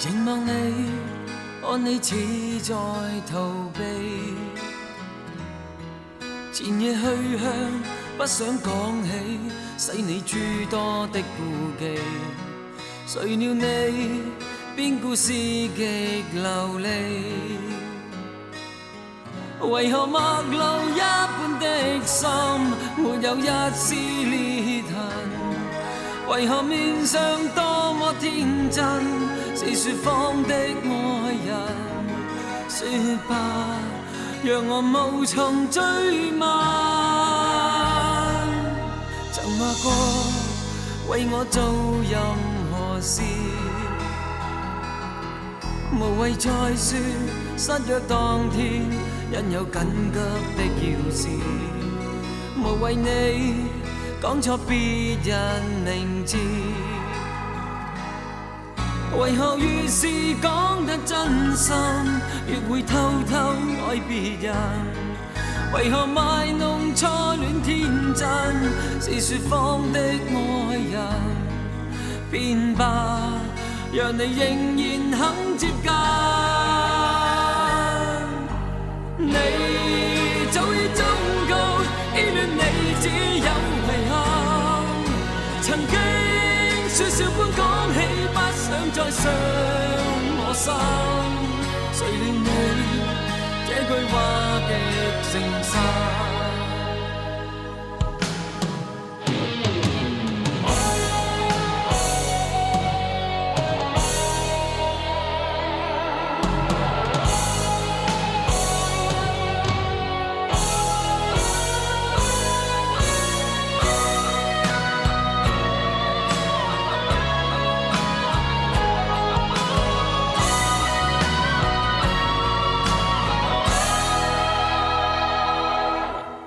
凝望你，看你似在逃避，前夜去向不想講起，使你諸多的顧忌。誰料你邊故事極流離，為何陌路一般的心沒有一絲裂痕？為何面上多麼天真，是説謊的愛人？説吧，讓我無從追問。曾話過為我做任何事，無謂再說失約當天因有緊急的要事，無謂你講錯別人名字，為何越是講得真心，越會偷偷愛別人？為何賣弄初戀天真，是説謊的愛人？變吧，讓你仍然肯接近。你早已忠告，依戀你只有遺憾。曾經説笑般講起，不想再傷我心。誰料你這句話極誠實。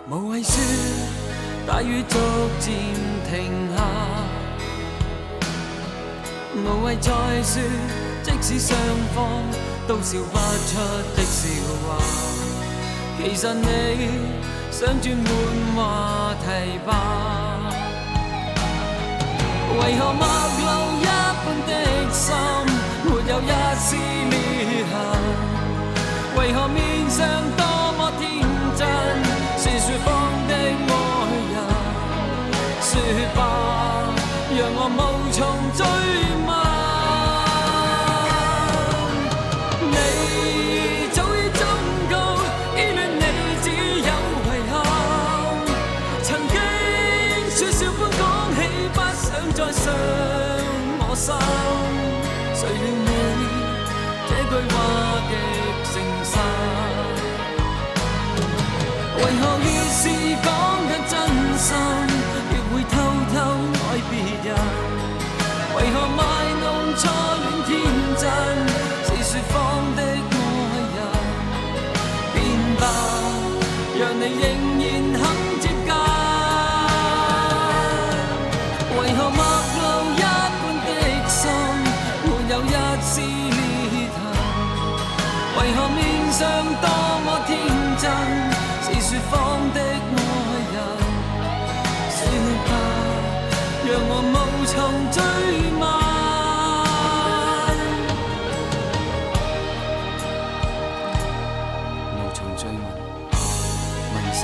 無謂說大雨逐漸停下，無謂再說即使雙方都笑不出的笑話。其實你想轉換話題吧？為何陌路一般的心沒有一絲裂痕？為何面上多麼天真，是説謊的愛人？説吧，讓我無從追問。你早已忠告，依戀你只有遺憾。曾經説笑般講起，不想再傷我心。誰料你這句話極誠實，為何越是講得真心，越會偷偷愛別人？為何賣弄初戀天真，是説謊的愛人？變吧，讓你仍然肯接近。為何陌路一般的心沒有一絲裂痕？為何面上多麼天真，是説謊的愛人？説吧，讓我無從追問。無從追問，問心。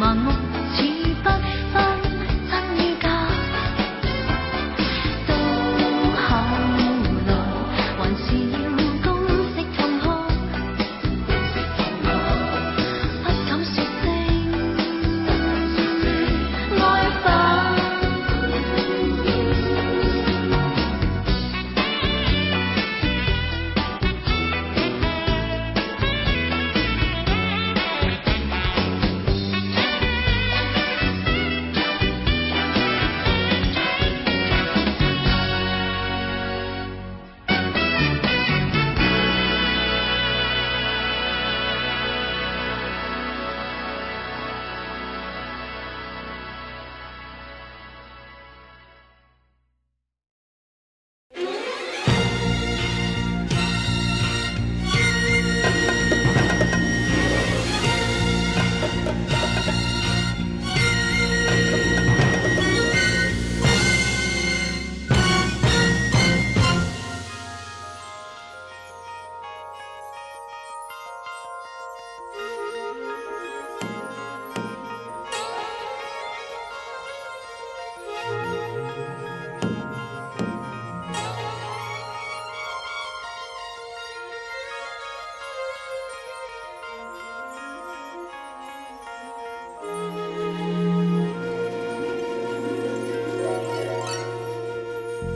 盲目似不分真與假，到後來還是要公式放開，不敢說聲愛吧。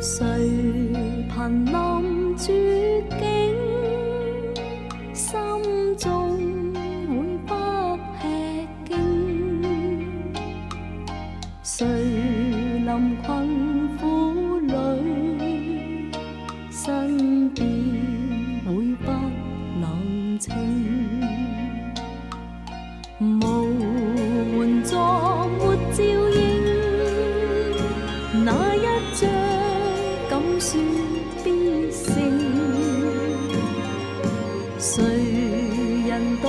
誰瀕臨絕境，心中會不吃驚？誰臨困苦裏，身邊會不冷清？無援助沒照應，那一張敢說必勝？誰人到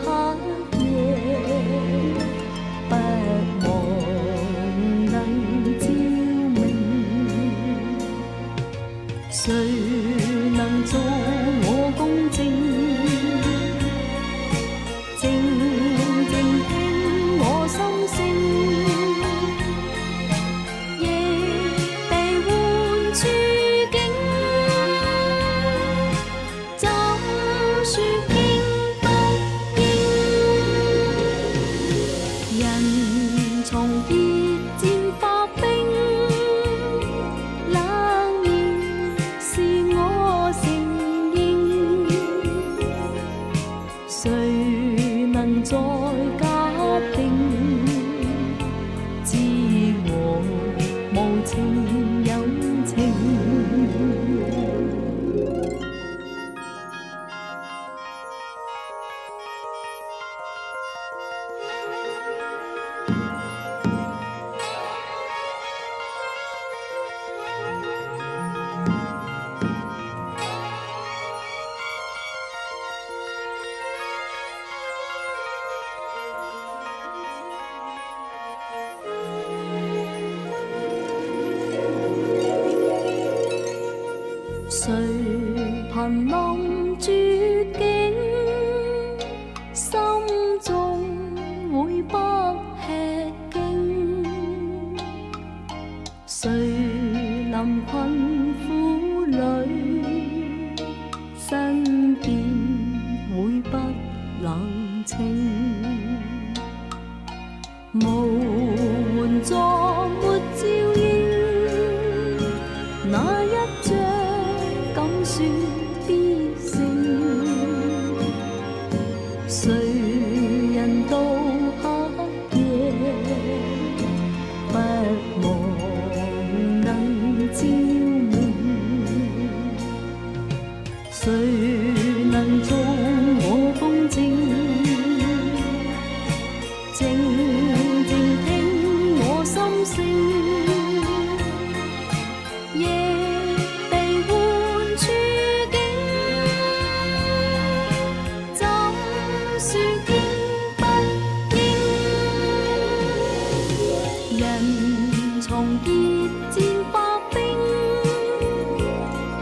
黑夜不望能照明？誰能做我公正？靜靜聽我心聲。誰瀕臨絕境，心中會不吃驚？誰臨困苦裏，身邊會不冷清？無援助沒照應，那一張敢說必勝？誰人到黑夜不望能照明？誰能做我風箏？靜靜聽我心聲。人從熱戰化冰，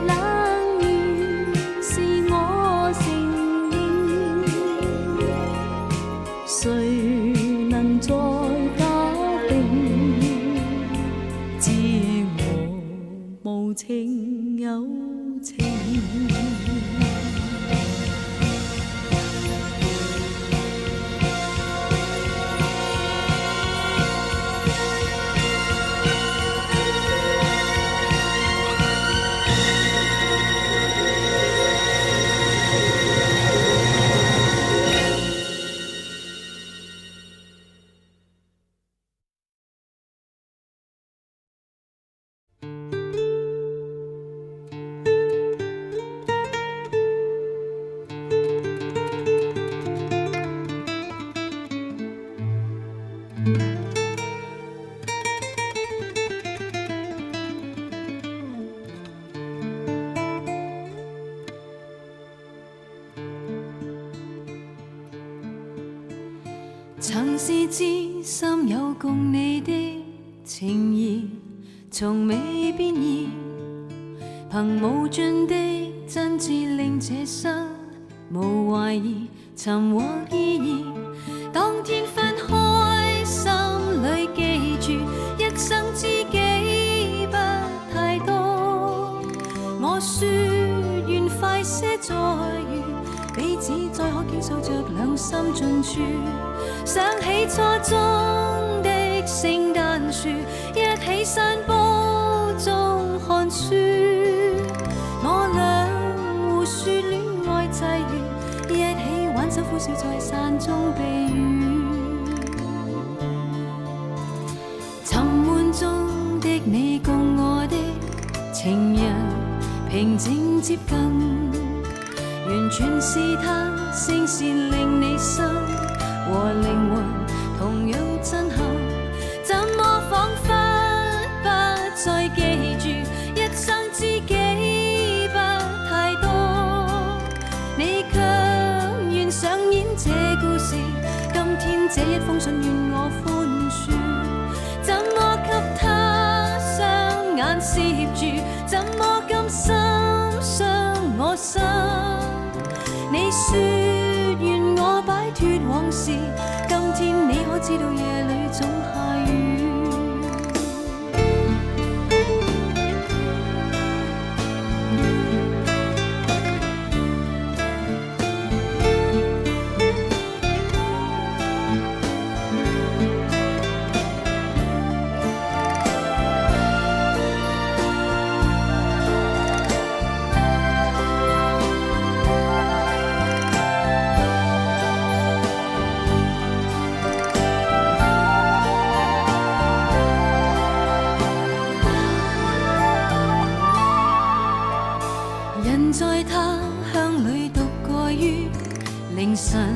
冷暖是我承認。誰能做再打定，知我無情有情。曾是知心有共你的情誼，從未變異，憑無盡的真摯令這生無懷疑，尋獲意義。當天分開，心裏記住一生知己不太多。我說願快些再遇，彼此再可傾訴着兩心盡處。想起初中的聖誕樹，一起散步中看書，我倆互說戀愛際遇，一起挽手呼笑在傘中避雨。沉悶中的你共我的情人平靜接近，完全是他聲線令你心和靈魂同樣震撼，怎麼彷彿不再記住一生知己不太多。你卻願上演這故事，今天這一封信願我寬恕，怎麼給他雙眼攝住，怎麼甘心傷我心。你說願我擺脫往事，今天你可知道夜裏總下雨。在他鄉裏獨過於凌晨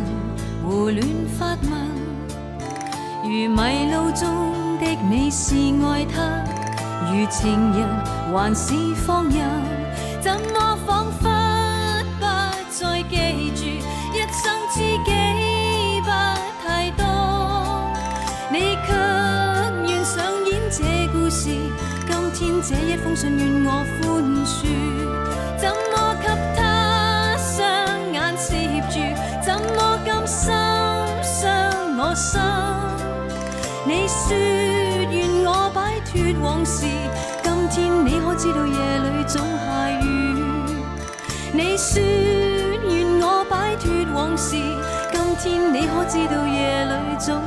胡亂發問，如迷路中的你是愛他，如情人還是放任，怎麼彷彿不再記住一生知己不太多。你卻願上演這故事，今天這一封信願我寬恕，怎麼給他雙眼攝住，怎麼甘心傷我心。你說願我擺脫往事，今天你可知道夜裏總下雨。你說願我擺脫往事，今天你可知道夜裏總